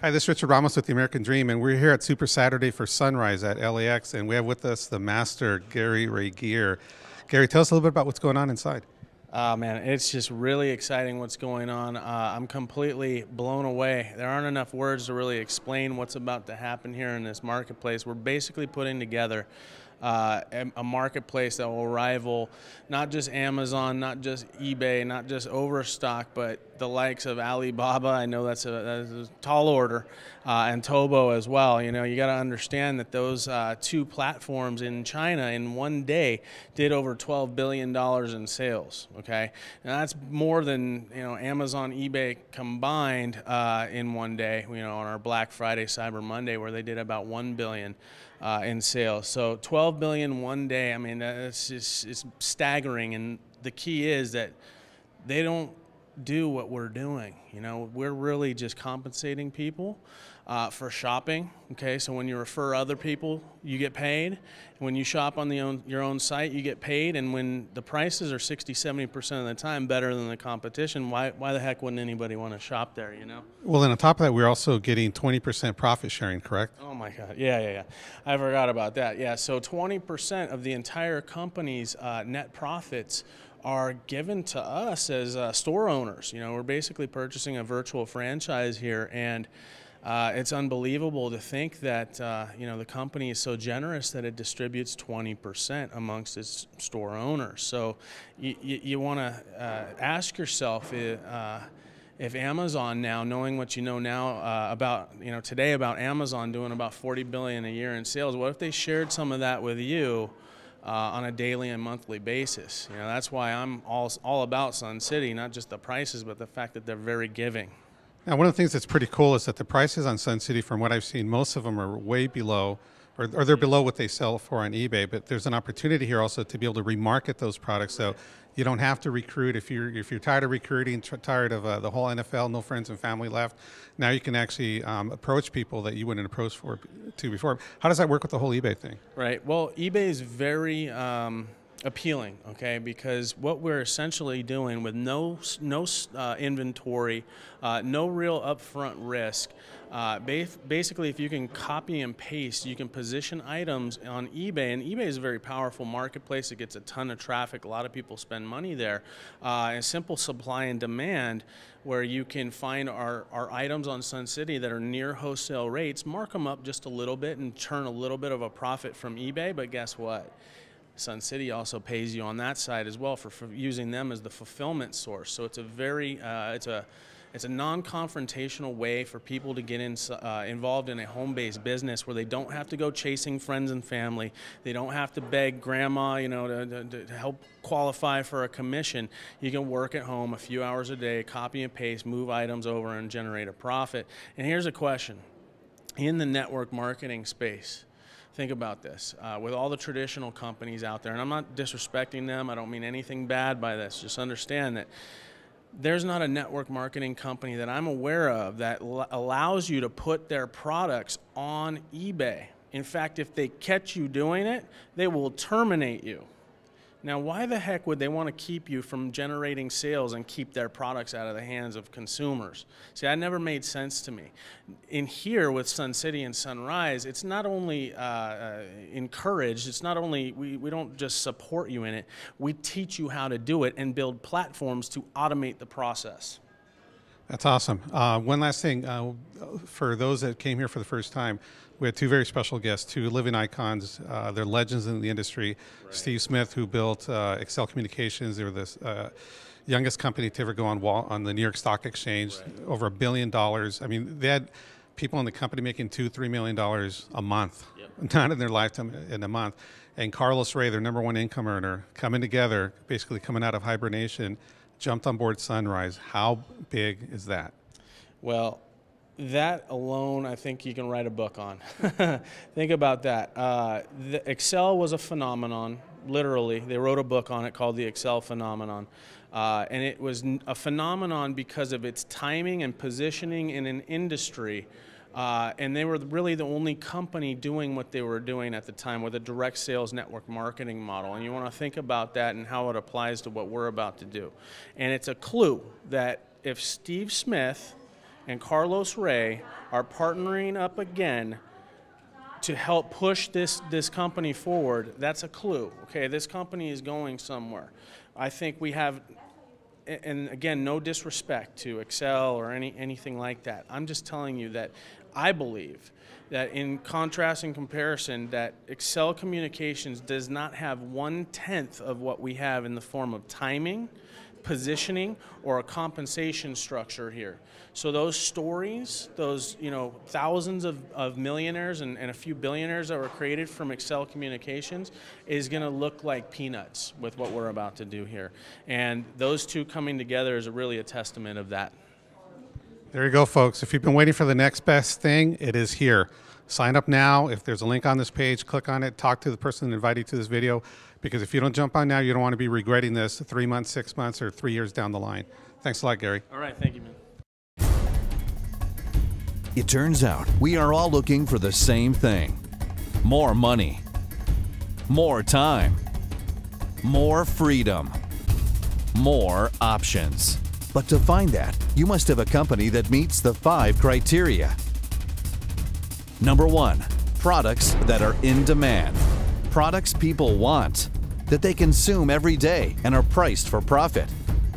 Hi, this is Richard Ramos with the American Dream, and we're here at Super Saturday for Zhunrize at LAX, and we have with us the master, Gary Ray Gear. Gary, tell us a little bit about what's going on inside. Man, it's just really exciting what's going on. I'm completely blown away. There aren't enough words to really explain what's about to happen here in this marketplace. We're basically putting together a marketplace that will rival not just Amazon, not just eBay, not just Overstock, but the likes of Alibaba. I know that's a tall order, and Tobo as well. You know, you got to understand that those two platforms in China in one day did over $12 billion in sales. Okay, and that's more than Amazon, eBay combined in one day. On our Black Friday, Cyber Monday, where they did about $1 billion in sales. So 12 billion one day. I mean, it's staggering. And the key is that they don't do what we're doing. We're really just compensating people for shopping. Okay, so when you refer other people, you get paid. When you shop on your own site, you get paid. And when the prices are 60-70% of the time better than the competition, why the heck wouldn't anybody want to shop there? Well, and on top of that, we're also getting 20% profit sharing, correct? Oh my God, yeah. I forgot about that. Yeah, so 20% of the entire company's net profits are given to us as store owners. We're basically purchasing a virtual franchise here, and it's unbelievable to think that the company is so generous that it distributes 20% amongst its store owners. So you want to ask yourself if Amazon now, knowing what you know now about today about Amazon doing about 40 billion a year in sales, what if they shared some of that with you on a daily and monthly basis? That's why I'm all about Sun City, not just the prices, but the fact that they're very giving. Now, one of the things that's pretty cool is that the prices on Sun City, from what I've seen, most of them are way below, or they're below what they sell for on eBay. But there's an opportunity here also to be able to remarket those products, so you don't have to recruit. If you're tired of recruiting, tired of the whole NFL, no friends and family left, now you can actually approach people that you wouldn't approach to before. How does that work with the whole eBay thing? Right. Well, eBay is very appealing, okay, because what we're essentially doing with no inventory, no real upfront risk. Basically, if you can copy and paste, you can position items on eBay, and eBay is a very powerful marketplace. It gets a ton of traffic. A lot of people spend money there. And simple supply and demand, where you can find our items on Sun City that are near wholesale rates, mark them up just a little bit, and turn a little bit of a profit from eBay. But guess what? Sun City also pays you on that side as well for using them as the fulfillment source. So it's a very it's a non-confrontational way for people to get involved in a home-based business where they don't have to go chasing friends and family. They don't have to beg grandma, to help qualify for a commission. You can work at home a few hours a day, copy and paste, move items over, and generate a profit. And here's a question: in the network marketing space, think about this. With all the traditional companies out there, and I'm not disrespecting them, I don't mean anything bad by this, just understand that there's not a network marketing company that I'm aware of that allows you to put their products on eBay. In fact, if they catch you doing it, they will terminate you. Now, why the heck would they want to keep you from generating sales and keep their products out of the hands of consumers? See, that never made sense to me. In here with Sun City and Zhunrize, it's not only encouraged, it's not only, we don't just support you in it, we teach you how to do it and build platforms to automate the process. That's awesome. One last thing, for those that came here for the first time, we had two very special guests, two living icons. They're legends in the industry. Right. Steve Smith, who built Excel Communications. They were the youngest company to ever go on the New York Stock Exchange, right. Over $1 billion. I mean, they had people in the company making $2-3 million a month, yep. Not in their lifetime, in a month. And Carlos Ray, their #1 income earner, coming together, basically coming out of hibernation, jumped on board Zhunrize. How big is that? Well, that alone, I think you can write a book on. Think about that. The Excel was a phenomenon, literally. They wrote a book on it called The Excel Phenomenon. And it was a phenomenon because of its timing and positioning in an industry. And they were really the only company doing what they were doing at the time with a direct sales network marketing model. And you want to think about that and how it applies to what we're about to do. And it's a clue that if Steve Smith and Carlos Ray are partnering up again to help push this company forward, that's a clue. Okay, this company is going somewhere. I think we have, and again, no disrespect to Excel or anything like that. I'm just telling you that I believe that in contrast and comparison, that Excel Communications does not have 1/10 of what we have in the form of timing, positioning, or a compensation structure here. So those stories, those thousands of millionaires and a few billionaires that were created from Excel Communications is going to look like peanuts with what we're about to do here. And those two coming together is really a testament of that. There you go, folks. If you've been waiting for the next best thing, it is here. Sign up now. If there's a link on this page, click on it. Talk to the person that invited you to this video, because if you don't jump on now, you don't want to be regretting this 3 months, 6 months, or 3 years down the line. Thanks a lot, Gary. All right, thank you, man. It turns out we are all looking for the same thing: more money, more time, more freedom, more options. But to find that, you must have a company that meets the 5 criteria. Number 1, products that are in demand. Products people want, that they consume every day and are priced for profit.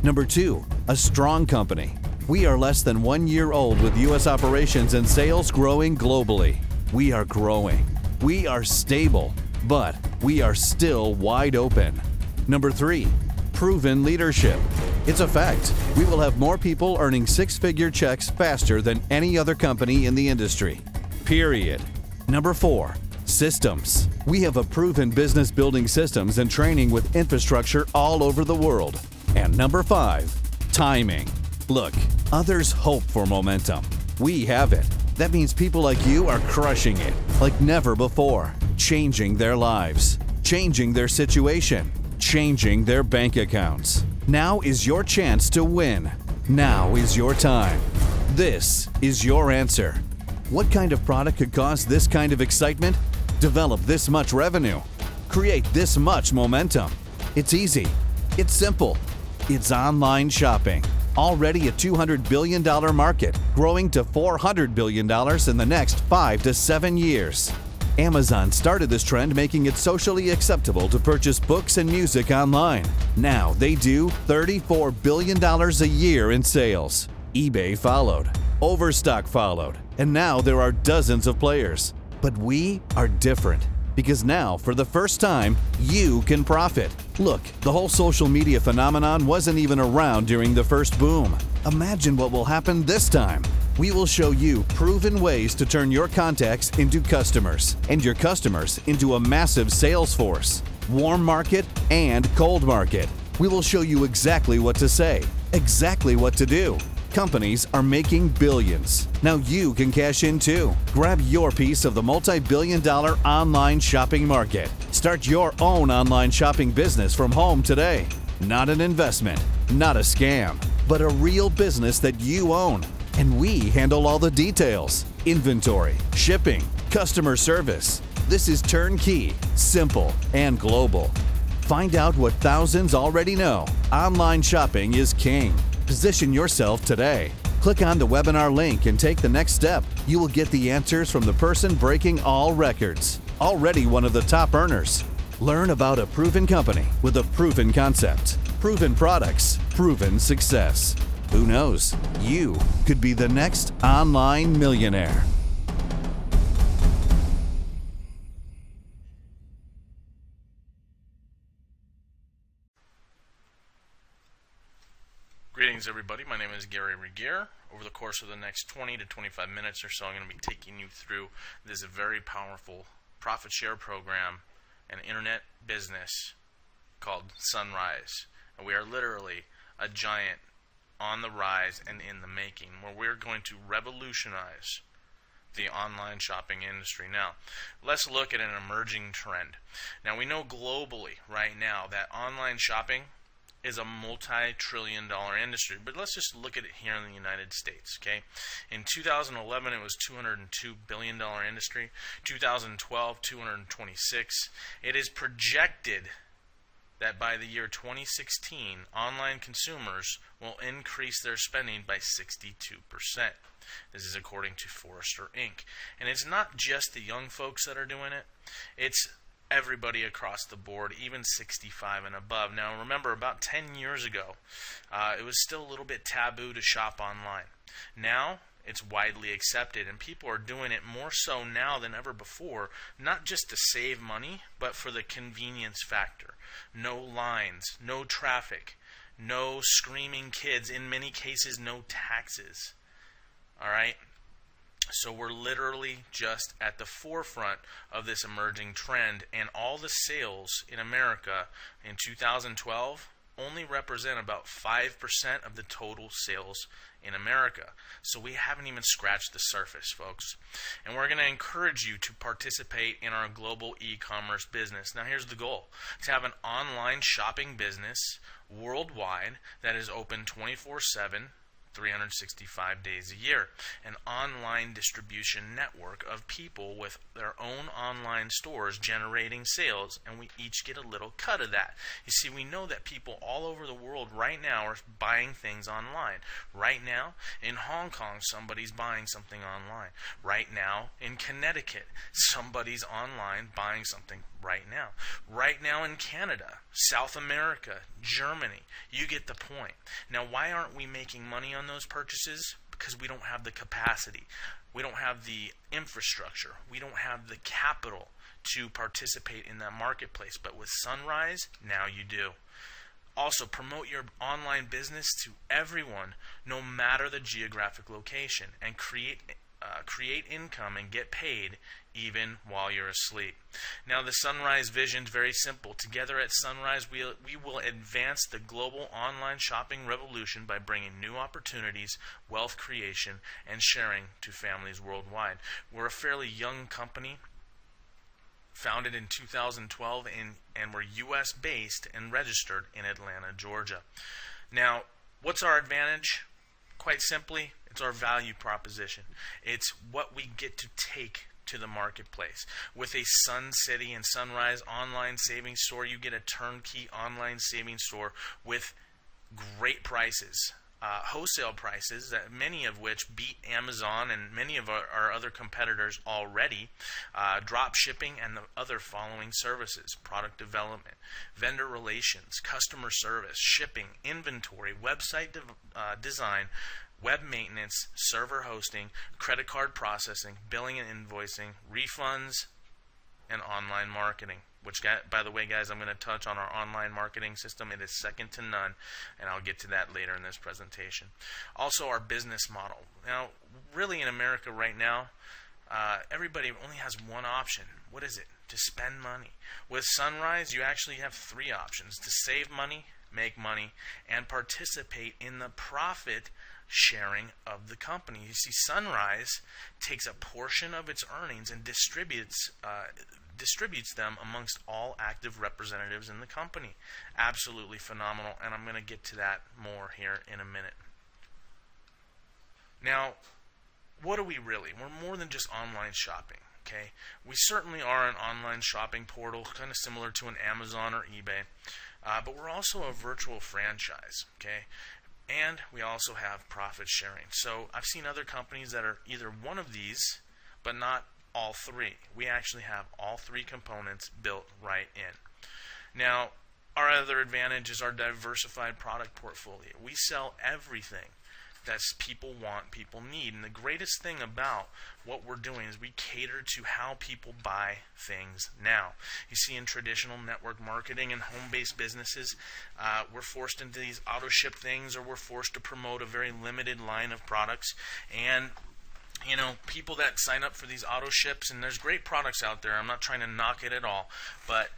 Number 2, a strong company. We are less than 1 year old with U.S. operations and sales growing globally. We are growing. We are stable, but we are still wide open. Number 3, proven leadership. It's a fact. We will have more people earning 6-figure checks faster than any other company in the industry. Period. Number 4, systems. We have a proven business building systems and training with infrastructure all over the world. And number 5, timing. Look, others hope for momentum. We have it. That means people like you are crushing it like never before, changing their lives, changing their situation, changing their bank accounts. Now is your chance to win. Now is your time. This is your answer. What kind of product could cause this kind of excitement? Develop this much revenue? Create this much momentum? It's easy. It's simple. It's online shopping. Already a $200 billion market, growing to $400 billion in the next 5 to 7 years. Amazon started this trend, making it socially acceptable to purchase books and music online. Now they do $34 billion a year in sales. eBay followed. Overstock followed. And now there are dozens of players. But we are different, because now, for the first time, you can profit. Look, the whole social media phenomenon wasn't even around during the first boom. Imagine what will happen this time. We will show you proven ways to turn your contacts into customers, and your customers into a massive sales force. Warm market and cold market. We will show you exactly what to say, exactly what to do. Companies are making billions. Now you can cash in too. Grab your piece of the multi-billion-dollar online shopping market. Start your own online shopping business from home today. Not an investment, not a scam, but a real business that you own. And we handle all the details: inventory, shipping, customer service. This is turnkey, simple, and global. Find out what thousands already know. Online shopping is king. Position yourself today. Click on the webinar link and take the next step. You will get the answers from the person breaking all records, already one of the top earners. Learn about a proven company with a proven concept, proven products, proven success. Who knows? You could be the next online millionaire. Greetings, everybody. My name is Gary Regier. Over the course of the next 20 to 25 minutes or so, I'm going to be taking you through this very powerful profit share program and internet business called Zhunrize. And we are literally a giant on the rise and in the making, where we're going to revolutionize the online shopping industry. Now, let's look at an emerging trend. Now, we know globally right now that online shopping is a multi-trillion-dollar industry, but let's just look at it here in the United States, okay? In 2011, it was $202 billion industry. 2012, 226. It is projected that by the year 2016, online consumers will increase their spending by 62%. This is according to Forrester Inc. And it's not just the young folks that are doing it. It's everybody across the board, even 65 and above. Now, remember, about 10 years ago, it was still a little bit taboo to shop online. Now, it's widely accepted, and people are doing it more so now than ever before, not just to save money, but for the convenience factor. No lines, no traffic, no screaming kids, in many cases, no taxes. All right? So we're literally just at the forefront of this emerging trend, and all the sales in America in 2012 only represent about 5% of the total sales in America. So we haven't even scratched the surface, folks. And we're going to encourage you to participate in our global e-commerce business. Now, here's the goal: to have an online shopping business worldwide that is open 24/7, 365 days a year. An online distribution network of people with their own online stores generating sales, and we each get a little cut of that. You see, we know that people all over the world right now are buying things online. Right now, in Hong Kong, somebody's buying something online. Right now, in Connecticut, somebody's online buying something right now. Right now in Canada, South America, Germany. You get the point. Now, why aren't we making money on those purchases? Because we don't have the capacity. We don't have the infrastructure. We don't have the capital to participate in that marketplace. But with Zhunrize, now you do. Also, promote your online business to everyone, no matter the geographic location, and create income and get paid even while you're asleep. Now, the Zhunrize vision is very simple. Together at Zhunrize, we will advance the global online shopping revolution by bringing new opportunities, wealth creation, and sharing to families worldwide. We're a fairly young company, founded in 2012, and we're U.S. based and registered in Atlanta, Georgia. Now, what's our advantage? Quite simply, it's our value proposition. It's what we get to take to the marketplace. With a Sun City and Zhunrize online savings store, you get a turnkey online savings store with great prices. Wholesale prices, that many of which beat Amazon and many of our other competitors already. Drop shipping and the other following services: product development, vendor relations, customer service, shipping, inventory, website design, web maintenance, server hosting, credit card processing, billing and invoicing, refunds, and online marketing. Which, by the way, guys, I'm going to touch on our online marketing system. It is second to none, and I'll get to that later in this presentation. Also, our business model. Now, really in America right now, everybody only has one option. What is it? To spend money. With Zhunrize, you actually have three options: to save money, make money, and participate in the profit sharing of the company. You see, Zhunrize takes a portion of its earnings and distributes them amongst all active representatives in the company. Absolutely phenomenal, and I'm going to get to that more here in a minute. Now, what are we really? We're more than just online shopping, okay? We certainly are an online shopping portal, kind of similar to an Amazon or eBay, but we're also a virtual franchise, okay? And we also have profit sharing. So I've seen other companies that are either one of these, but not all three. We actually have all three components built right in. Now, our other advantage is our diversified product portfolio. We sell everything that people want, people need. And the greatest thing about what we're doing is we cater to how people buy things now. You see, in traditional network marketing and home-based businesses, we're forced into these auto-ship things, or we're forced to promote a very limited line of products. And you know, people that sign up for these auto ships, and there's great products out there, I'm not trying to knock it at all, but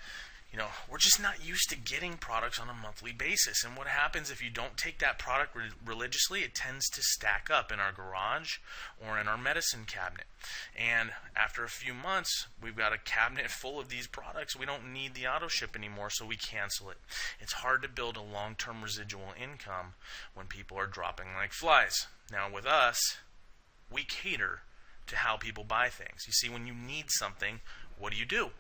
you know, we're just not used to getting products on a monthly basis. And what happens if you don't take that product religiously? It tends to stack up in our garage or in our medicine cabinet. And after a few months, we've got a cabinet full of these products. We don't need the auto ship anymore, so we cancel it. It's hard to build a long-term residual income when people are dropping like flies. Now with us, we cater to how people buy things. You see, when you need something, what do?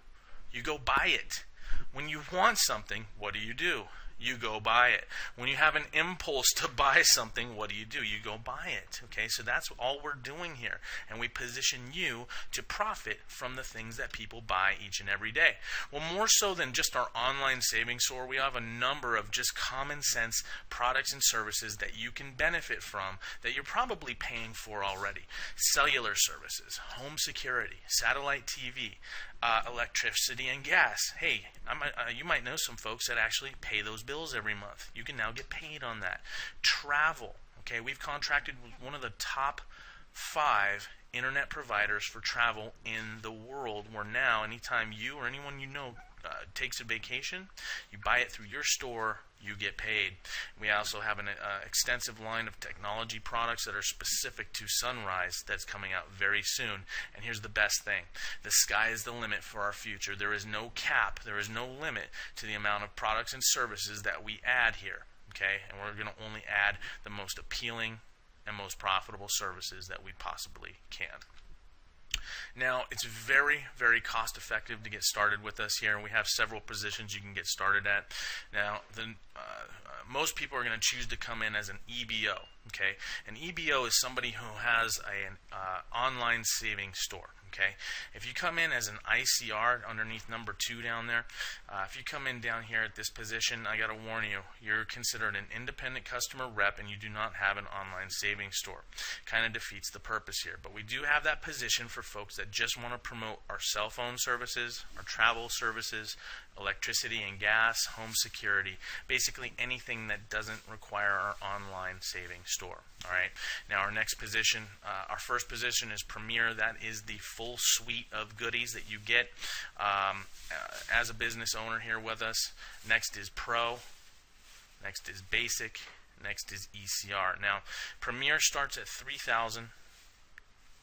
You go buy it. When you want something, what do? you go buy it. When you have an impulse to buy something, what do? You go buy it. Okay, so that's all we're doing here. And we position you to profit from the things that people buy each and every day. Well, more so than just our online savings store, we have a number of just common sense products and services that you can benefit from that you're probably paying for already. Cellular services, home security, satellite TV, electricity and gas. Hey, you might know some folks that actually pay those bills every month. You can now get paid on that. Travel. Okay, we've contracted with one of the top 5 internet providers for travel in the world, where now anytime you or anyone you know takes a vacation, you buy it through your store, you get paid. We also have an extensive line of technology products that are specific to Zhunrize that's coming out very soon. And here's the best thing. The sky is the limit for our future. There is no cap. There is no limit to the amount of products and services that we add here. Okay? And we're going to only add the most appealing and most profitable services that we possibly can. Now, it's very, very cost effective to get started with us here, and we have several positions you can get started at. Now, most people are going to choose to come in as an EBO. Okay, an EBO is somebody who has an online savings store. Okay, if you come in as an ICR underneath number 2 down there, if you come in down here at this position, I got to warn you, you're considered an independent customer rep and you do not have an online savings store. Kind of defeats the purpose here. But we do have that position for folks that just want to promote our cell phone services, our travel services, electricity and gas, home security, basically anything that doesn't require our online savings store. All right. Now our next position, our first position is Premier. That is the full suite of goodies that you get as a business owner here with us. Next is Pro. Next is Basic. Next is ECR. Now Premier starts at $3,000.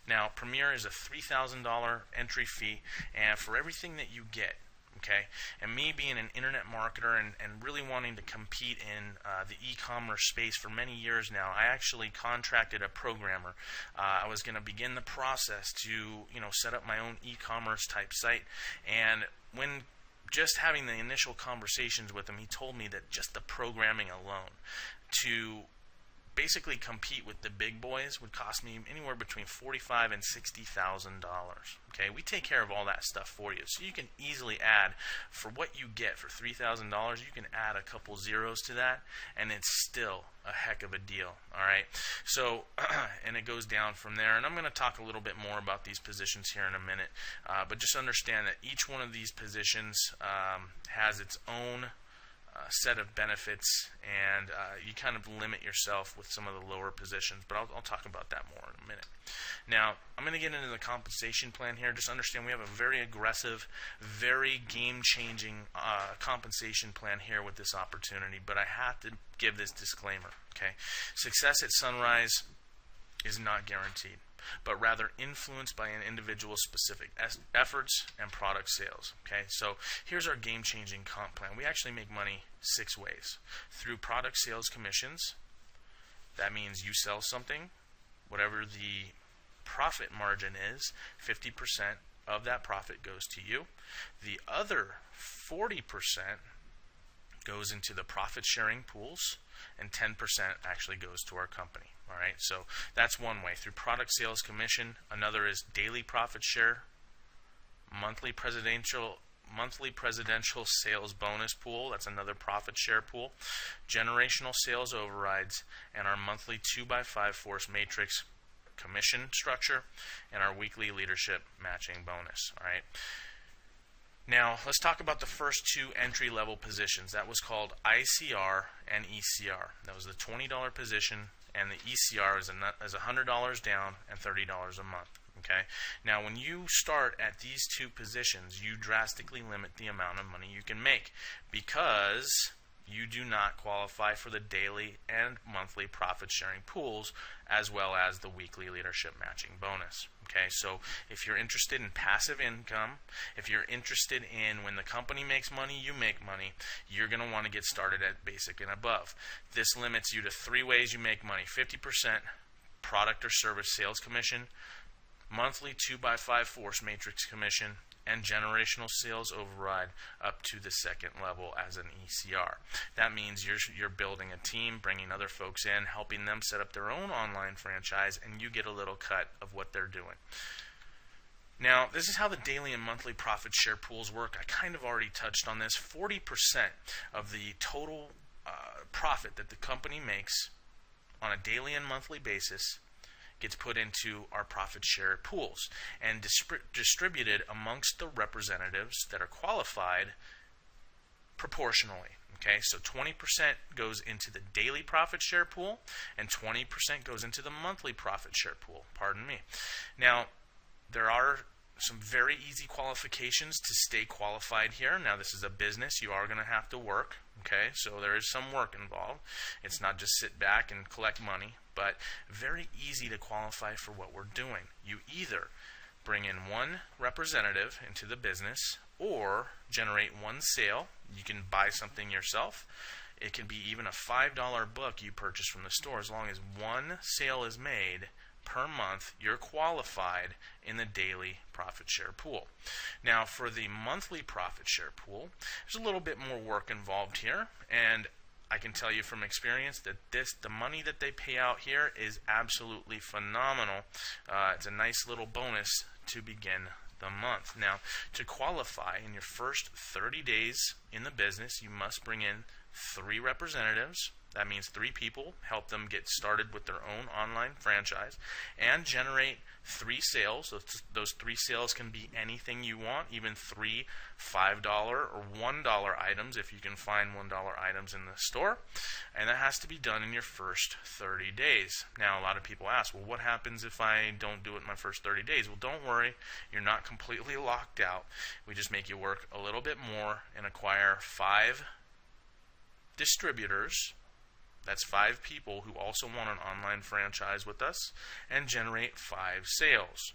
Now Premier is a $3,000 entry fee, and for everything that you get. Okay, and me being an internet marketer and really wanting to compete in the e-commerce space for many years now, I actually contracted a programmer. I was going to begin the process to set up my own e-commerce type site, and when just having the initial conversations with him, he told me that just the programming alone to basically compete with the big boys would cost me anywhere between $45,000 and $60,000. Okay, we take care of all that stuff for you, so you can easily add, for what you get for $3,000, you can add a couple zeros to that, and it's still a heck of a deal. All right, so and it goes down from there, and I'm going to talk a little bit more about these positions here in a minute, but just understand that each one of these positions has its own set of benefits, and you kind of limit yourself with some of the lower positions, but I'll talk about that more in a minute. Now, I'm going to get into the compensation plan here. Just understand we have a very aggressive, very game-changing compensation plan here with this opportunity, but I have to give this disclaimer. Okay, success at Zhunrize is not guaranteed, but rather influenced by an individual's specific efforts and product sales. Okay, so here's our game-changing comp plan. We actually make money 6 ways. Through product sales commissions. That means you sell something, whatever the profit margin is, 50% of that profit goes to you. The other 40% goes into the profit sharing pools, and 10% actually goes to our company. All right, so that's one way, through product sales commission. Another is daily profit share, monthly presidential sales bonus pool. That's another profit share pool, generational sales overrides, and our monthly 2x5 force matrix commission structure, and our weekly leadership matching bonus. All right. Now, let's talk about the first 2 entry-level positions. That was called ICR and ECR. That was the $20 position, and the ECR is $100 down and $30 a month. Okay. Now, when you start at these 2 positions, you drastically limit the amount of money you can make, because you do not qualify for the daily and monthly profit sharing pools, as well as the weekly leadership matching bonus. Okay, so if you're interested in passive income, if you're interested in when the company makes money, you make money, you're going to want to get started at basic and above. This limits you to 3 ways you make money: 50% product or service sales commission, monthly 2x5 force matrix commission, and generational sales override up to the second level as an ECR. That means you're building a team, bringing other folks in, helping them set up their own online franchise, and you get a little cut of what they're doing. Now, this is how the daily and monthly profit share pools work. I kind of already touched on this. 40% of the total profit that the company makes on a daily and monthly basis gets put into our profit share pools and distributed amongst the representatives that are qualified proportionally. Okay, so 20% goes into the daily profit share pool and 20% goes into the monthly profit share pool. Pardon me. Now, there are some very easy qualifications to stay qualified here. Now, this is a business. You are going to have to work. Okay, so there is some work involved. It's not just sit back and collect money, but very easy to qualify for what we're doing. You either bring in one representative into the business or generate one sale. You can buy something yourself. It can be even a $5 book you purchase from the store. As long as one sale is made per month, you're qualified in the daily profit share pool. Now, for the monthly profit share pool, there's a little bit more work involved here, and I can tell you from experience that the money that they pay out here is absolutely phenomenal. It's a nice little bonus to begin the month. Now, to qualify in your first 30 days in the business, you must bring in 3 representatives. That means 3 people, help them get started with their own online franchise, and generate 3 sales. Those 3 sales can be anything you want, even 3 $5 or $1 items if you can find $1 items in the store. And that has to be done in your first 30 days. Now, a lot of people ask, well, what happens if I don't do it in my first 30 days? Well, don't worry. You're not completely locked out. We just make you work a little bit more and acquire 5 distributors. That's 5 people who also want an online franchise with us and generate 5 sales.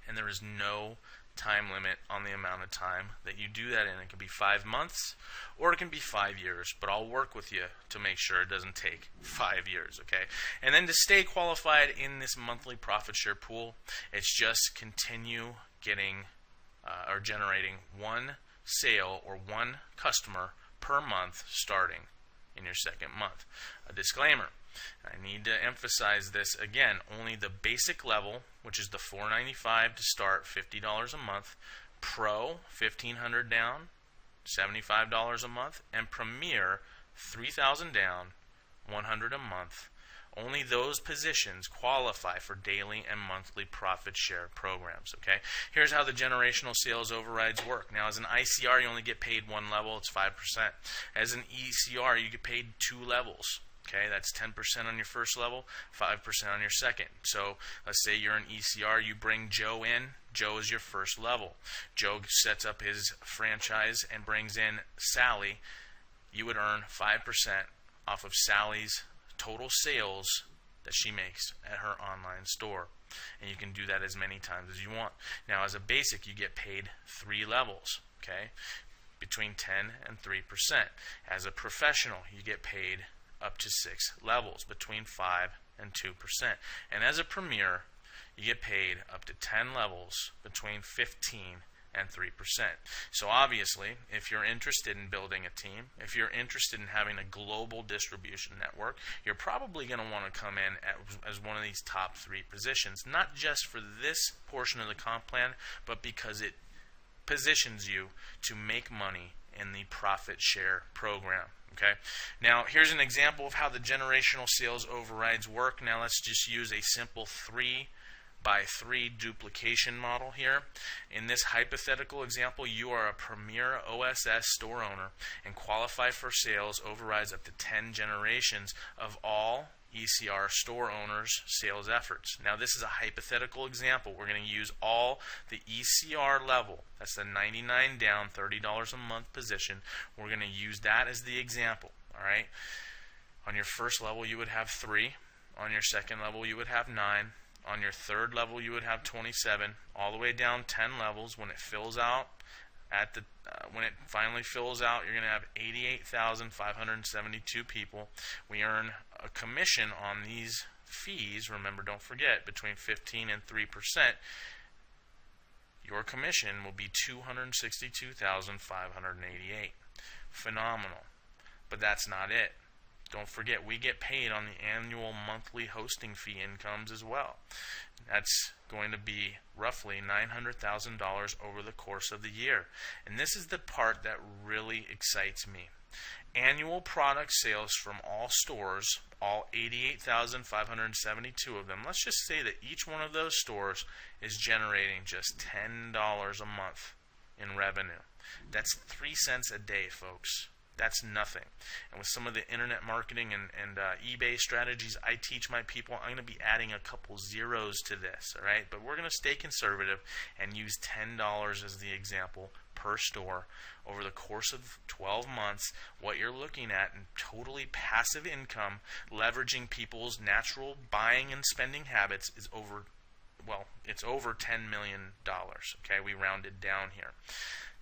And there is no time limit on the amount of time that you do that in. It can be 5 months or it can be 5 years, but I'll work with you to make sure it doesn't take 5 years, okay? And then to stay qualified in this monthly profit share pool, it's just continue getting or generating 1 sale or 1 customer per month starting in your second month. A disclaimer, I need to emphasize this again, only the basic level, which is the $495 to start, $50 a month, Pro, $1,500 down, $75 a month, and Premier, $3,000 down, $100 a month. Only those positions qualify for daily and monthly profit share programs. Okay. Here's how the generational sales overrides work. Now, as an ICR, you only get paid 1 level. It's 5%. As an ECR, you get paid 2 levels. Okay, that's 10% on your first level, 5% on your second. So let's say you're an ECR, you bring Joe in. Joe is your first level. Joe sets up his franchise and brings in Sally. You would earn 5% off of Sally's total sales that she makes at her online store. And you can do that as many times as you want. Now, as a basic, you get paid 3 levels, okay, between 10 and 3%. As a professional, you get paid up to 6 levels, between 5 and 2%. And as a premier, you get paid up to 10 levels, between 15 and 3%. So obviously, if you're interested in building a team, if you're interested in having a global distribution network, you're probably going to want to come in as one of these top 3 positions, not just for this portion of the comp plan, but because it positions you to make money in the profit share program. Okay. Now, here's an example of how the generational sales overrides work. Now, let's just use a simple 3x3 duplication model here. In this hypothetical example, you are a premier OSS store owner and qualify for sales overrides up to 10 generations of all ECR store owners' sales efforts. Now, this is a hypothetical example. We're going to use all the ECR level. That's the 99 down, $30 a month position. We're going to use that as the example. All right. On your first level, you would have 3. On your second level, you would have 9. On your third level, you would have 27. All the way down 10 levels. When it fills out, when it finally fills out, you're going to have 88,572 people. We earn a commission on these fees, remember, don't forget, between 15 and 3%, your commission will be $262,588. Phenomenal. But that's not it. Don't forget, we get paid on the annual monthly hosting fee incomes as well. That's going to be roughly $900,000 over the course of the year. And this is the part that really excites me. Annual product sales from all stores, all 88,572 of them, let's just say that each one of those stores is generating just $10 a month in revenue. That's 3 cents a day, folks. That's nothing. And with some of the internet marketing and eBay strategies I teach my people, I'm going to be adding a couple zeros to this, all right? But we're going to stay conservative and use $10 as the example per store over the course of 12 months. What you're looking at in totally passive income, leveraging people's natural buying and spending habits is over, well, it's over $10 million, okay? We rounded down here.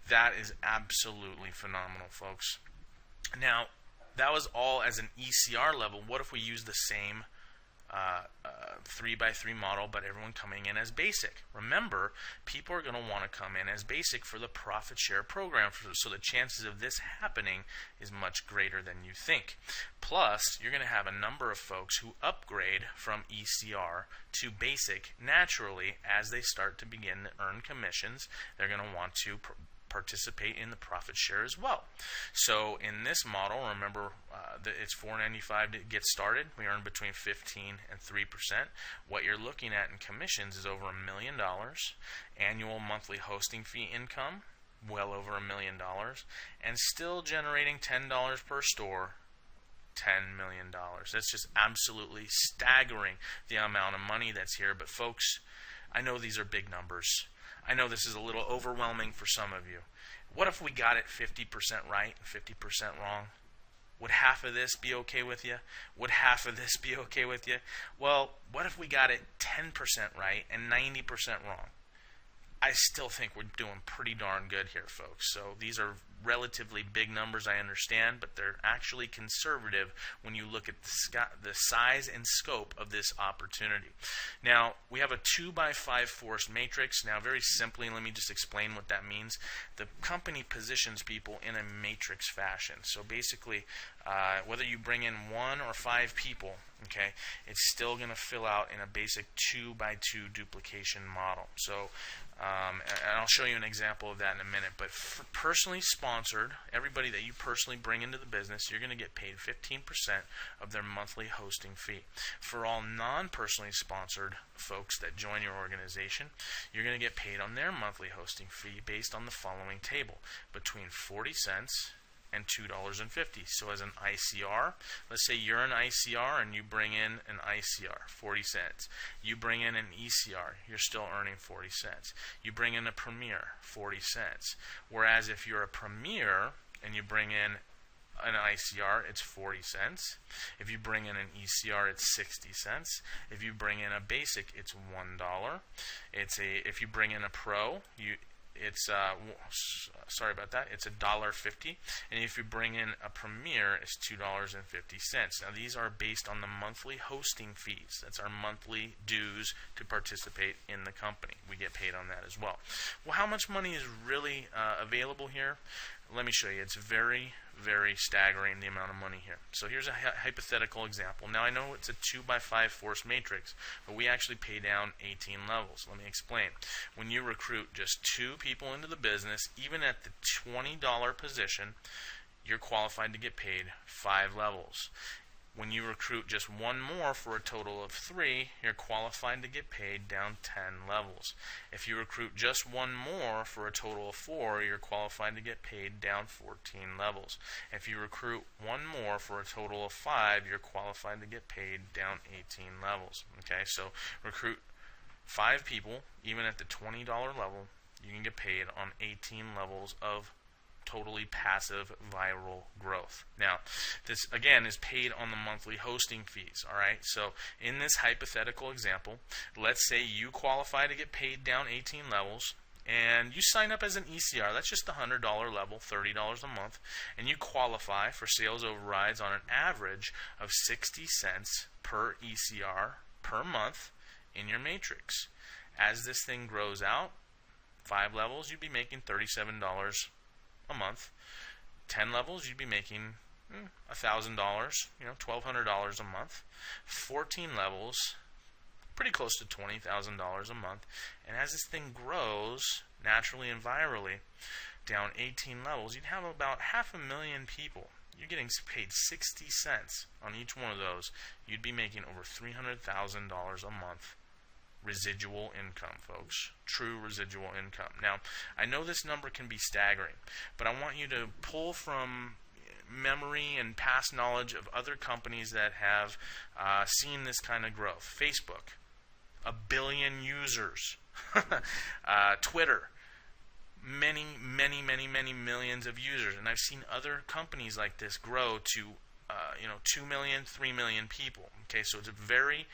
That is absolutely phenomenal, folks. Now, that was all as an ECR level. What if we use the same 3x3 model, but everyone coming in as basic? Remember, people are going to want to come in as basic for the profit share program, so the chances of this happening is much greater than you think. Plus, you're going to have a number of folks who upgrade from ECR to basic naturally as they start to begin to earn commissions. They're going to want to participate in the profit share as well. So in this model, remember that it's $495 to get started. We earn between 15 and 3%. What you're looking at in commissions is over $1 million. Annual monthly hosting fee income, well over $1 million, and still generating $10 per store. $10 million. That's just absolutely staggering, the amount of money that's here. But folks, I know these are big numbers. I know this is a little overwhelming for some of you. What if we got it 50% right and 50% wrong? Would half of this be okay with you? Would half of this be okay with you? Well, what if we got it 10% right and 90% wrong? I still think we're doing pretty darn good here, folks. So these are relatively big numbers, I understand, but they're actually conservative when you look at the size and scope of this opportunity. Now, we have a 2x5 force matrix. Now, very simply, let me just explain what that means. The company positions people in a matrix fashion. So basically, whether you bring in 1 or 5 people, okay, it's still going to fill out in a basic 2x2 duplication model. So, and I'll show you an example of that in a minute. But for personally sponsored, everybody that you personally bring into the business, you're going to get paid 15% of their monthly hosting fee. For all non-personally sponsored folks that join your organization, you're going to get paid on their monthly hosting fee based on the following table: between 40 cents and $2.50. So as an ICR, let's say you're an ICR and you bring in an ICR, 40 cents. You bring in an ECR, you're still earning 40 cents. You bring in a Premier, 40 cents. Whereas if you're a Premier and you bring in an ICR, it's 40 cents. If you bring in an ECR, it's 60 cents. If you bring in a basic, it's $1. If you bring in a Pro, it's sorry about that, it's $1.50, and if you bring in a Premier, it's $2.50. Now these are based on the monthly hosting fees. That's our monthly dues to participate in the company. We get paid on that as well. Well, how much money is really available here? Let me show you. It's very, very staggering, the amount of money here. So here's a hypothetical example. Now I know it's a 2x5 force matrix, but we actually pay down 18 levels. Let me explain. When you recruit just 2 people into the business, even at the $20 position, you're qualified to get paid 5 levels. When you recruit just 1 more for a total of 3, you're qualified to get paid down 10 levels. If you recruit just 1 more for a total of 4, you're qualified to get paid down 14 levels. If you recruit 1 more for a total of 5, you're qualified to get paid down 18 levels. Okay, so recruit 5 people, even at the $20 level, you can get paid on 18 levels of totally passive viral growth. Now, this again is paid on the monthly hosting fees. All right, so in this hypothetical example, let's say you qualify to get paid down 18 levels and you sign up as an ECR. That's just the $100 level, $30 a month, and you qualify for sales overrides on an average of 60 cents per ECR per month in your matrix. As this thing grows out, 5 levels, you'd be making $37 a month. 10 levels, you'd be making $1,000, $1,200 a month. 14 levels, pretty close to $20,000 a month. And as this thing grows, naturally and virally, down 18 levels, you'd have about 500,000 people. You're getting paid 60 cents on each one of those. You'd be making over $300,000 a month. Residual income, folks. True residual income. Now, I know this number can be staggering, but I want you to pull from memory and past knowledge of other companies that have seen this kind of growth. Facebook, 1 billion users. Twitter, many millions of users. And I've seen other companies like this grow to 2 million, 3 million people. Okay, so it's very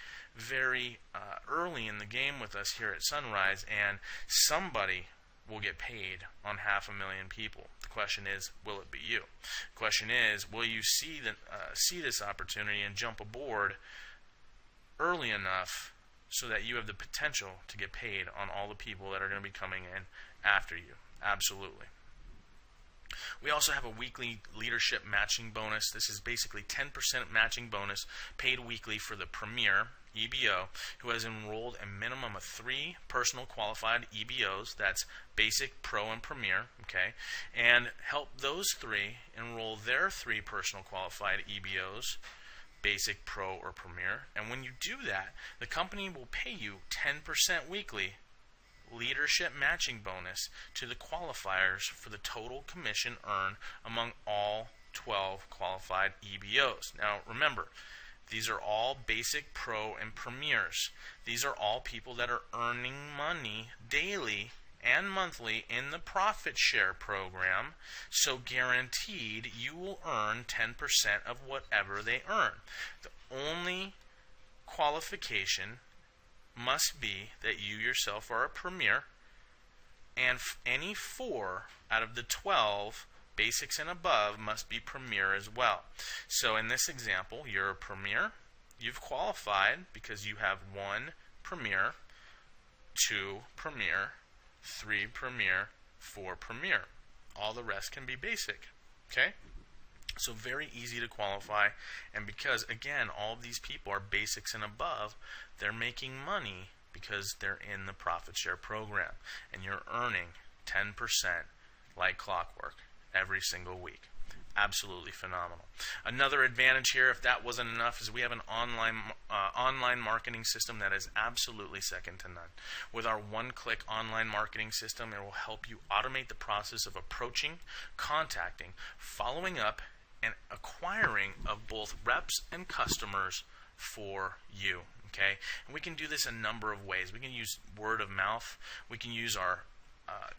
early in the game with us here at Zhunrize, and somebody will get paid on 500,000 people. The question is, will it be you? The question is, will you see this opportunity and jump aboard early enough so that you have the potential to get paid on all the people that are going to be coming in after you? Absolutely. We also have a weekly leadership matching bonus. This is basically 10% matching bonus paid weekly for the premier EBO who has enrolled a minimum of 3 personal qualified EBOs. That's basic, pro, and premier. Okay, and help those 3 enroll their 3 personal qualified EBOs, basic, pro, or premier. And when you do that, the company will pay you 10% weekly leadership matching bonus to the qualifiers for the total commission earned among all 12 qualified EBOs. Now remember, these are all basic, pro, and premiers. These are all people that are earning money daily and monthly in the profit share program, so guaranteed you will earn 10% of whatever they earn. The only qualification must be that you yourself are a premier, and any 4 out of the 12 basics and above must be premier as well. So in this example, you're a premier. You've qualified because you have 1 premier, 2 premier, 3 premier, 4 premier. All the rest can be basic. Okay? So very easy to qualify, and because again all of these people are basics and above, they're making money because they're in the profit share program, and you're earning 10% like clockwork every single week. Absolutely phenomenal. Another advantage here, if that wasn't enough, is we have an online marketing system that is absolutely second to none. With our one-click online marketing system, it will help you automate the process of approaching, contacting, following up, and acquiring of both reps and customers for you. Okay, and we can do this a number of ways. We can use word of mouth. We can use our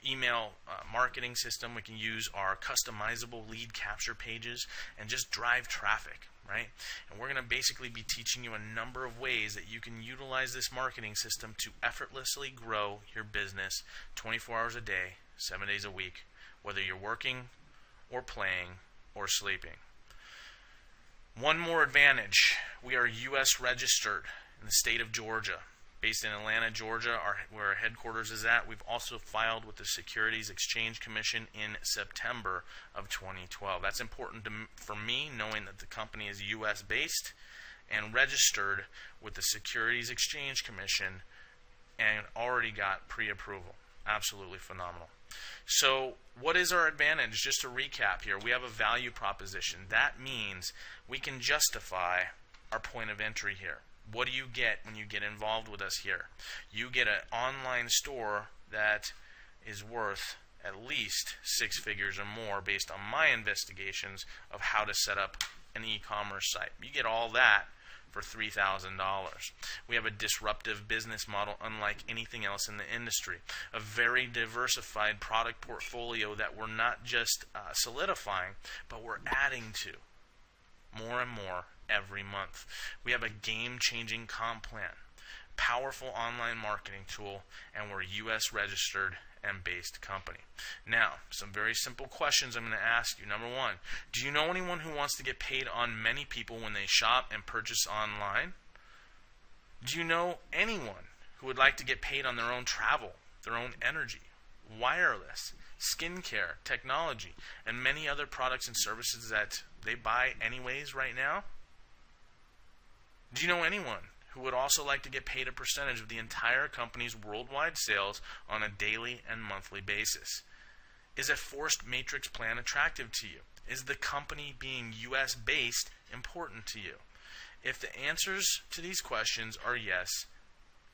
email marketing system. We can use our customizable lead capture pages and just drive traffic, right? And we're going to basically be teaching you a number of ways that you can utilize this marketing system to effortlessly grow your business 24 hours a day, 7 days a week, whether you're working or playing or sleeping. One more advantage, we are U.S. registered in the state of Georgia. Based in Atlanta, Georgia, where our headquarters is at. We've also filed with the Securities Exchange Commission in September of 2012. That's important for me, knowing that the company is U.S. based and registered with the Securities Exchange Commission and already got pre-approval. Absolutely phenomenal. So what is our advantage? Just to recap here, we have a value proposition. That means we can justify our point of entry here. What do you get when you get involved with us here? You get an online store that is worth at least 6 figures or more based on my investigations of how to set up an e-commerce site. You get all that for $3,000. We have a disruptive business model unlike anything else in the industry. A very diversified product portfolio that we're not just solidifying, but we're adding to more and more every month. We have a game-changing comp plan powerful online marketing tool, and we're US registered and based company. Now, some very simple questions I'm going to ask you. Number one, do you know anyone who wants to get paid on many people when they shop and purchase online? Do you know anyone who would like to get paid on their own travel, their own energy, wireless, skincare, technology, and many other products and services that they buy anyways right now? Do you know anyone who would also like to get paid a percentage of the entire company's worldwide sales on a daily and monthly basis? Is a forced matrix plan attractive to you? Is the company being US based important to you? If the answers to these questions are yes,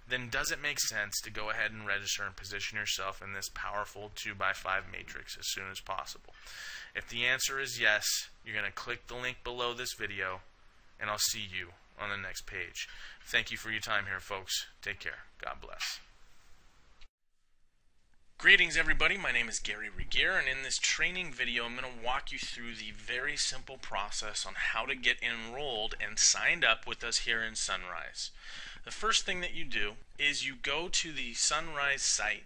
then does it make sense to go ahead and register and position yourself in this powerful 2x5 matrix as soon as possible? If the answer is yes, you're going to click the link below this video, and I'll see you on the next page. Thank you for your time here, folks. Take care. God bless. Greetings, everybody. My name is Gary Regier, and in this training video, I'm going to walk you through the very simple process on how to get enrolled and signed up with us here in Zhunrize. The first thing that you do is you go to the Zhunrize site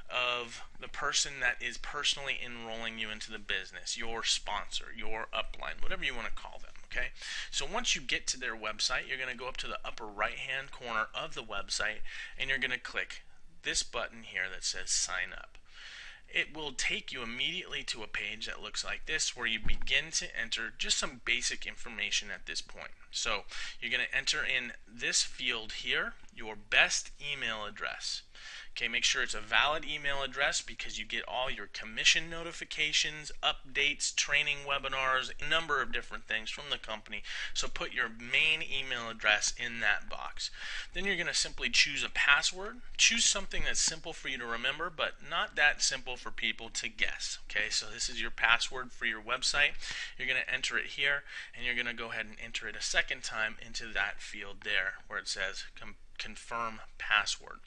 of the person that is personally enrolling you into the business, your sponsor, your upline, whatever you want to call them. Okay, so once you get to their website, you're going to go up to the upper right hand corner of the website, and you're going to click this button here that says sign up. It will take you immediately to a page that looks like this, where you begin to enter just some basic information at this point. So you're going to enter in this field here, your best email address. Okay, make sure it's a valid email address because you get all your commission notifications, updates, training webinars, a number of different things from the company. So put your main email address in that box. Then you're going to simply choose a password. Choose something that's simple for you to remember, but not that simple for people to guess. Okay, so this is your password for your website. You're going to enter it here, and you're going to go ahead and enter it a second time into that field there where it says confirm password.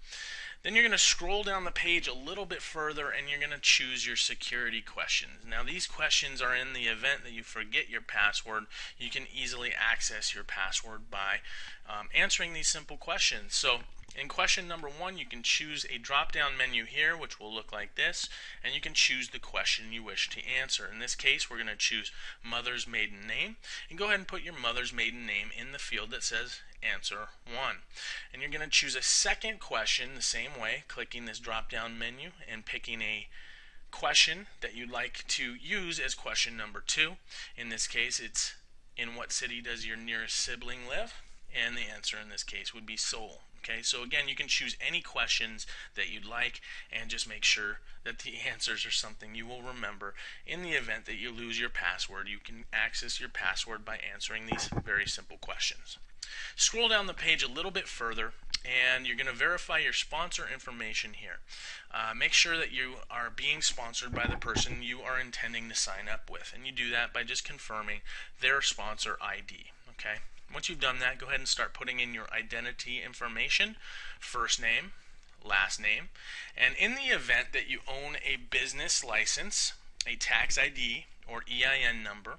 Then you're going to scroll down the page a little bit further, and you're going to choose your security questions. Now, these questions are in the event that you forget your password. You can easily access your password by answering these simple questions. So in question number 1, you can choose a drop-down menu here, which will look like this, and you can choose the question you wish to answer. In this case, we're going to choose mother's maiden name, and go ahead and put your mother's maiden name in the field that says answer 1. And you're going to choose a second question the same way, clicking this drop-down menu and picking a question that you'd like to use as question number 2. In this case, it's in what city does your nearest sibling live? And the answer in this case would be Seoul. Okay, so again, you can choose any questions that you'd like, and just make sure that the answers are something you will remember. In the event that you lose your password, you can access your password by answering these very simple questions. Scroll down the page a little bit further, and you're going to verify your sponsor information here. Make sure that you are being sponsored by the person you are intending to sign up with, and you do that by just confirming their sponsor ID. Okay. Once you've done that, go ahead and start putting in your identity information, first name, last name, and in the event that you own a business license, a tax ID, or EIN number,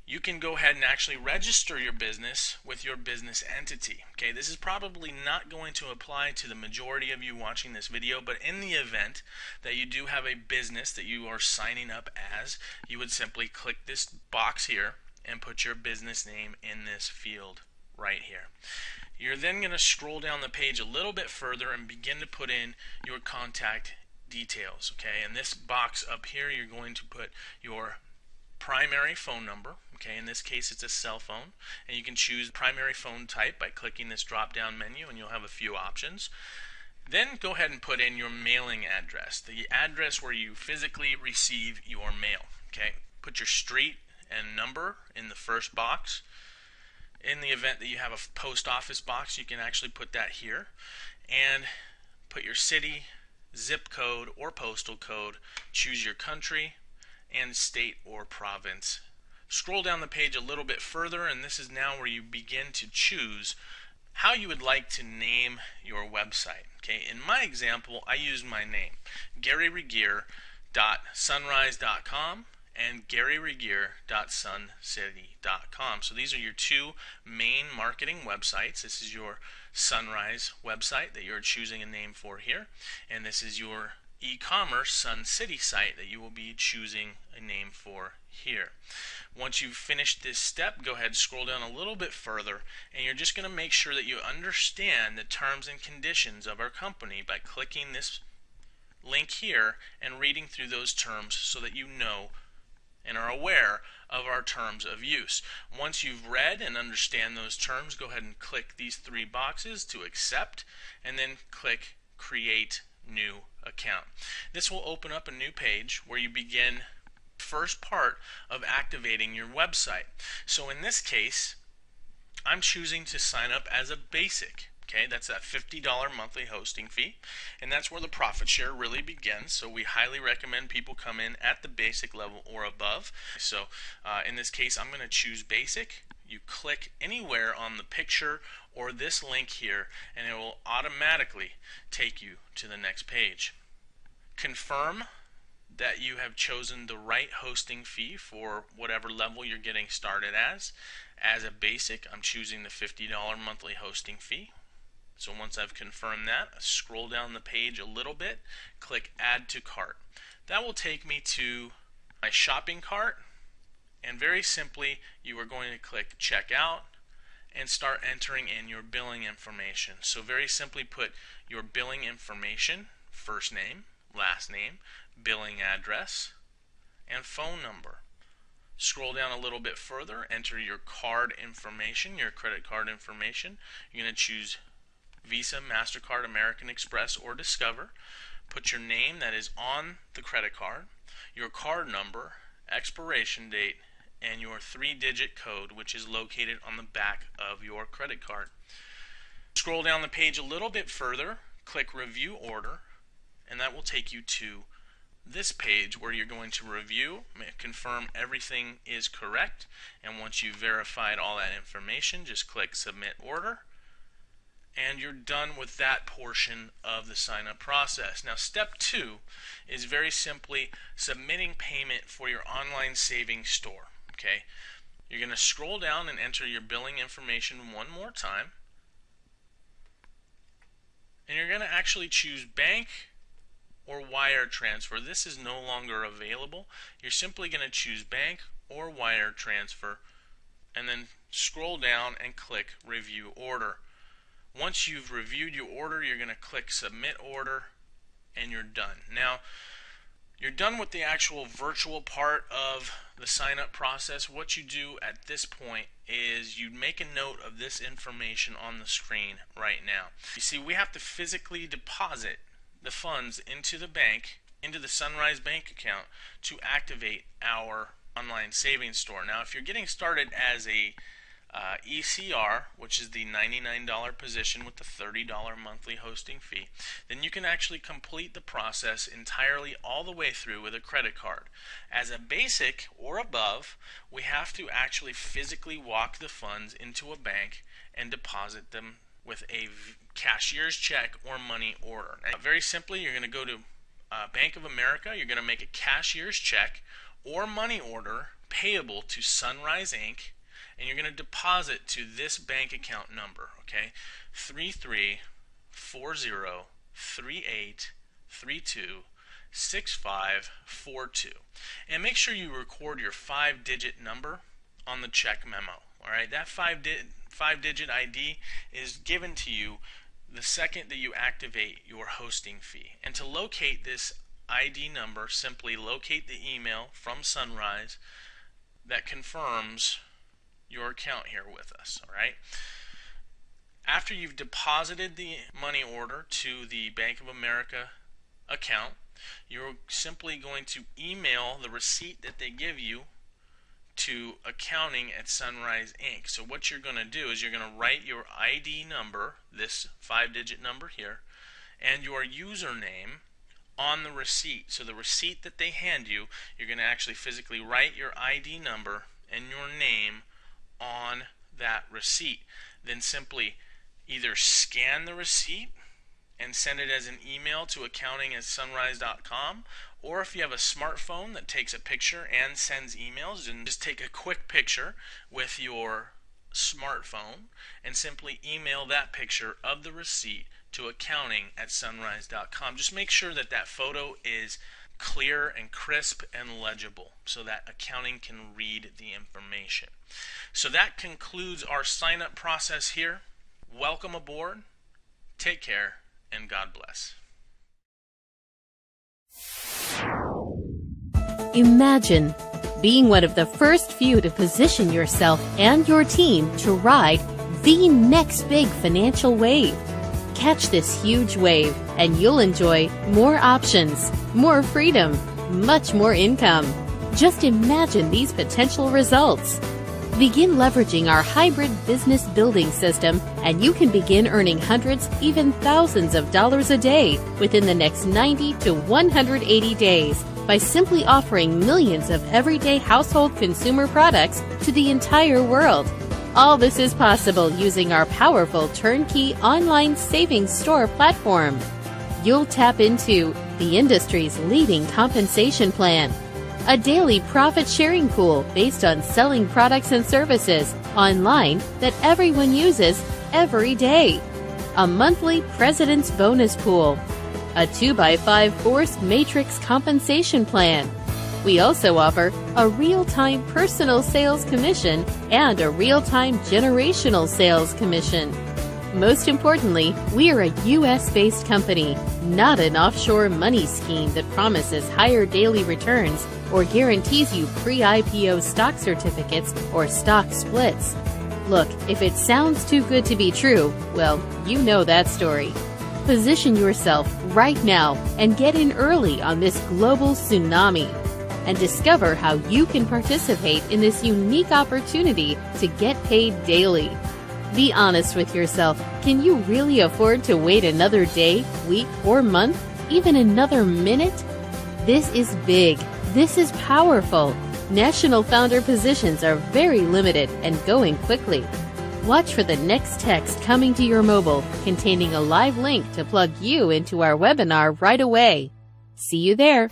you can go ahead and actually register your business with your business entity. Okay, this is probably not going to apply to the majority of you watching this video, but in the event that you do have a business that you are signing up as, you would simply click this box here and put your business name in this field right here. You're then going to scroll down the page a little bit further and begin to put in your contact details. Okay, in this box up here, you're going to put your primary phone number. Okay, in this case it's a cell phone, and you can choose primary phone type by clicking this drop down menu, and you'll have a few options. Then go ahead and put in your mailing address, the address where you physically receive your mail. Okay, put your street and number in the first box. In the event that you have a post office box, you can actually put that here, and put your city, zip code or postal code, choose your country, and state or province. Scroll down the page a little bit further, and this is now where you begin to choose how you would like to name your website. Okay, in my example, I used my name, GaryRegier.Zhunrize.com, and GaryRegier.suncity.com. So these are your two main marketing websites. This is your Zhunrize website that you're choosing a name for here, and this is your e-commerce Sun City site that you will be choosing a name for here. Once you've finished this step, go ahead and scroll down a little bit further, and you're just going to make sure that you understand the terms and conditions of our company by clicking this link here and reading through those terms so that you know and are aware of our terms of use. Once you've read and understand those terms, go ahead and click these three boxes to accept, and then click Create New Account. This will open up a new page where you begin first part of activating your website. So in this case, I'm choosing to sign up as a basic. Okay, that's that $50 monthly hosting fee, and that's where the profit share really begins. So we highly recommend people come in at the basic level or above. So in this case, I'm going to choose basic. You click anywhere on the picture or this link here, and it will automatically take you to the next page. Confirm that you have chosen the right hosting fee for whatever level you're getting started as. As a basic, I'm choosing the $50 monthly hosting fee. So once I've confirmed that, I scroll down the page a little bit, click Add to Cart. That will take me to my shopping cart, and very simply, you are going to click Checkout and start entering in your billing information. So very simply put your billing information, first name, last name, billing address, and phone number. Scroll down a little bit further, enter your card information, your credit card information. You're going to choose Visa, MasterCard, American Express, or Discover. Put your name that is on the credit card, your card number, expiration date, and your 3-digit code, which is located on the back of your credit card. Scroll down the page a little bit further, click Review Order, and that will take you to this page where you're going to review, confirm everything is correct, and once you've verified all that information, just click Submit Order, and you're done with that portion of the sign-up process. Now, step 2 is very simply submitting payment for your online savings store. Okay, you're going to scroll down and enter your billing information one more time, and you're going to actually choose bank or wire transfer. This is no longer available. You're simply going to choose bank or wire transfer, and then scroll down and click Review Order. Once you've reviewed your order, you're going to click Submit Order, and you're done. Now, you're done with the actual virtual part of the sign-up process. What you do at this point is you make a note of this information on the screen right now. You see, we have to physically deposit the funds into the bank, into the Zhunrize bank account, to activate our online savings store. Now, if you're getting started as a ECR, which is the $99 position with the $30 monthly hosting fee, then you can actually complete the process entirely all the way through with a credit card. As a basic or above, we have to actually physically walk the funds into a bank and deposit them with a cashier's check or money order. Now, very simply, you're going to go to Bank of America, you're going to make a cashier's check or money order payable to Zhunrize Inc., and you're going to deposit to this bank account number, okay? 334038326542. And make sure you record your 5-digit number on the check memo. All right, that 5-digit ID is given to you the second that you activate your hosting fee. And to locate this ID number, simply locate the email from Zhunrize that confirms your account here with us. All right. After you've deposited the money order to the Bank of America account, you're simply going to email the receipt that they give you to accounting@Zhunrize Inc. So what you're going to do is you're going to write your ID number, this 5-digit number here, and your username on the receipt. So the receipt that they hand you, you're going to actually physically write your ID number and your name on that receipt. Then simply either scan the receipt and send it as an email to accounting@zhunrize.com. Or if you have a smartphone that takes a picture and sends emails, then just take a quick picture with your smartphone and simply email that picture of the receipt to accounting@zhunrize.com. Just make sure that that photo is clear and crisp and legible so that accounting can read the information. So that concludes our sign-up process here. Welcome aboard. Take care, and God bless. Imagine being one of the first few to position yourself and your team to ride the next big financial wave. Catch this huge wave and you'll enjoy more options, more freedom, much more income. Just imagine these potential results. Begin leveraging our hybrid business building system and you can begin earning hundreds, even thousands of dollars a day within the next 90 to 180 days by simply offering millions of everyday household consumer products to the entire world. All this is possible using our powerful turnkey online savings store platform. You'll tap into the industry's leading compensation plan, a daily profit-sharing pool based on selling products and services online that everyone uses every day, a monthly President's Bonus Pool, a 2x5 force matrix compensation plan. We also offer a real-time personal sales commission and a real-time generational sales commission. Most importantly, we are a U.S.-based company, not an offshore money scheme that promises higher daily returns or guarantees you pre-IPO stock certificates or stock splits. Look, if it sounds too good to be true, well, you know that story. Position yourself right now and get in early on this global tsunami and discover how you can participate in this unique opportunity to get paid daily. Be honest with yourself. Can you really afford to wait another day, week, or month, even another minute? This is big. This is powerful. National founder positions are very limited and going quickly. Watch for the next text coming to your mobile containing a live link to plug you into our webinar right away. See you there.